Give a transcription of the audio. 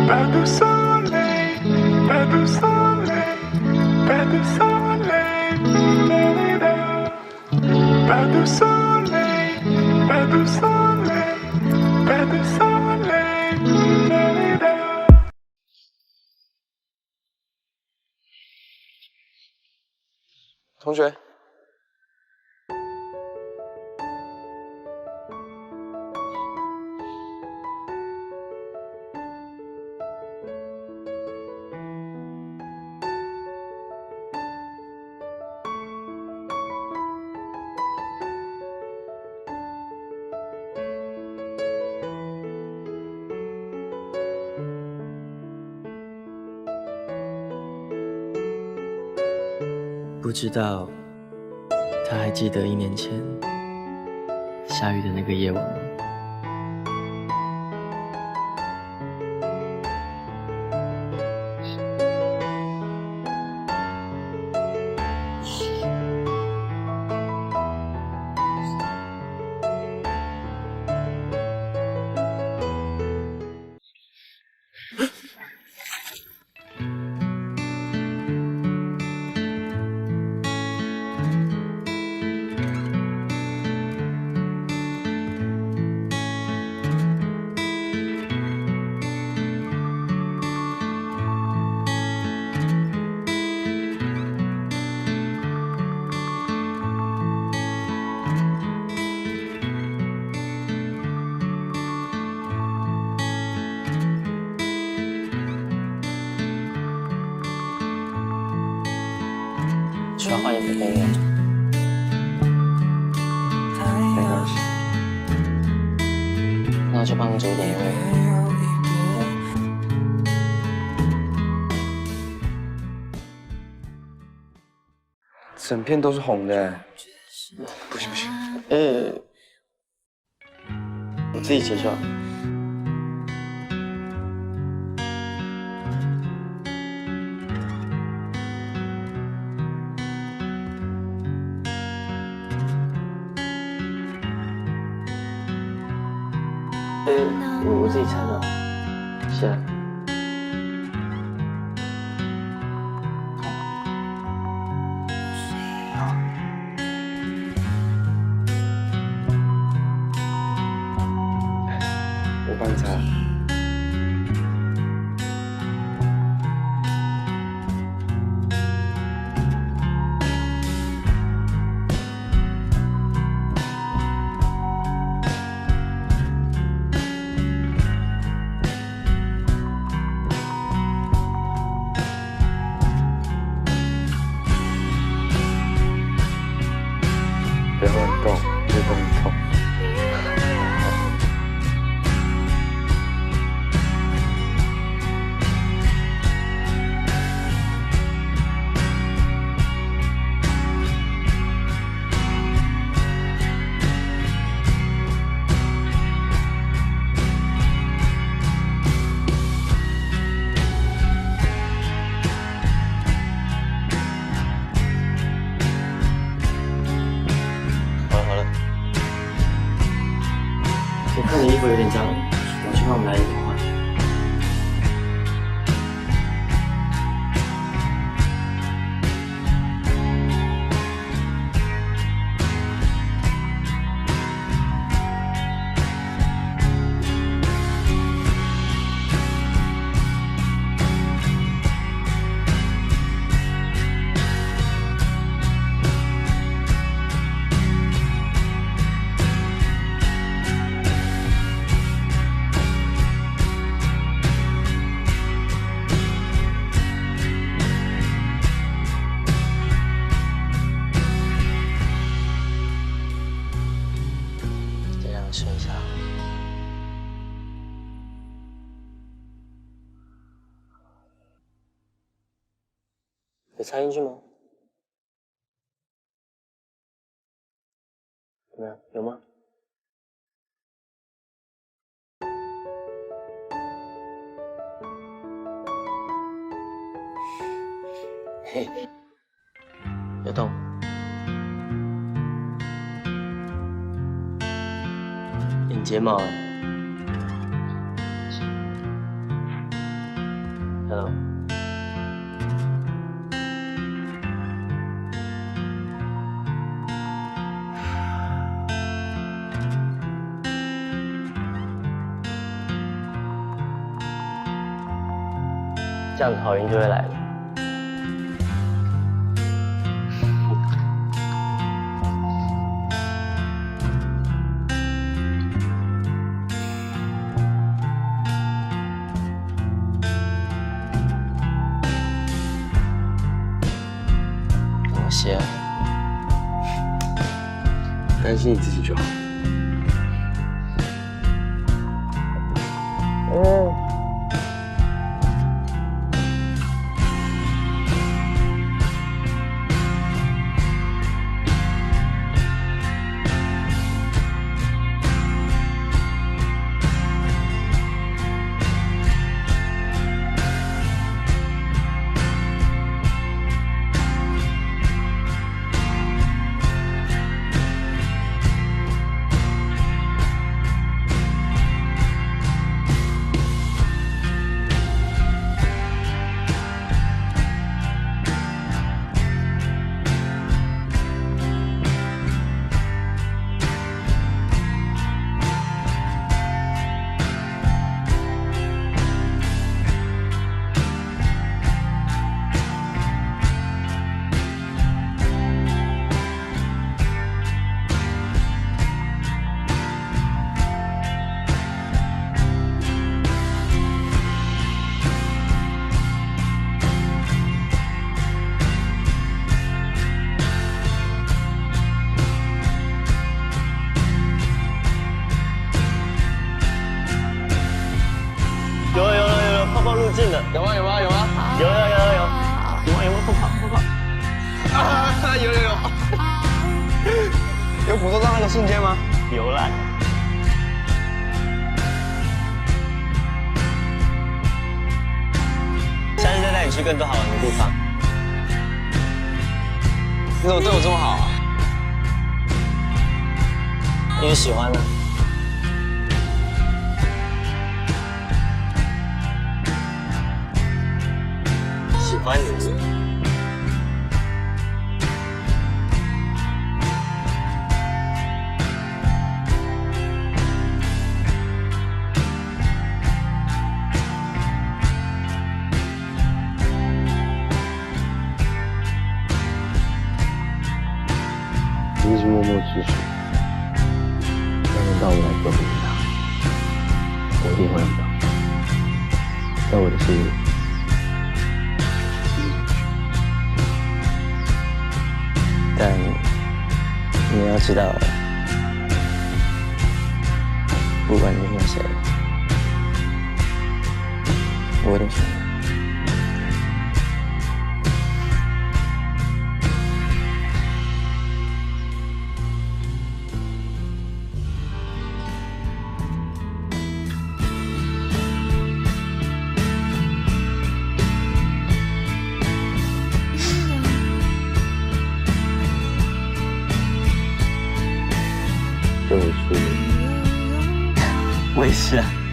Pas de soleil, pas de soleil, pas de soleil, pas de soleil, pas de soleil, pas de soleil. 同学，不知道他还记得1年前下雨的那个夜晚吗？需要换一个音乐。没关系，那我就帮你组一点音乐。整片都是红的。不行不行，我自己解决。我自己猜的，是啊。我帮你猜。不要乱动，越动越痛。我看你衣服有点脏，我去帮我们拿衣服换。吃一下。有插进去吗？怎么样？有吗？嘿，有洞。眼睫毛。Hello。这样子好运就会来了。我写，担心你自己就好。有泡泡入境的，有吗？有泡泡。有捕捉到那个瞬间吗？有啦。下次再带你去更多好玩的地方。你怎么对我这么好啊？因为喜欢呢。喜欢你。你一直默默支持，但轮到我来做回应他，我一定会让他。在我的心里，但你要知道，不管你遇见谁，我一定选你。对我出。我也是啊。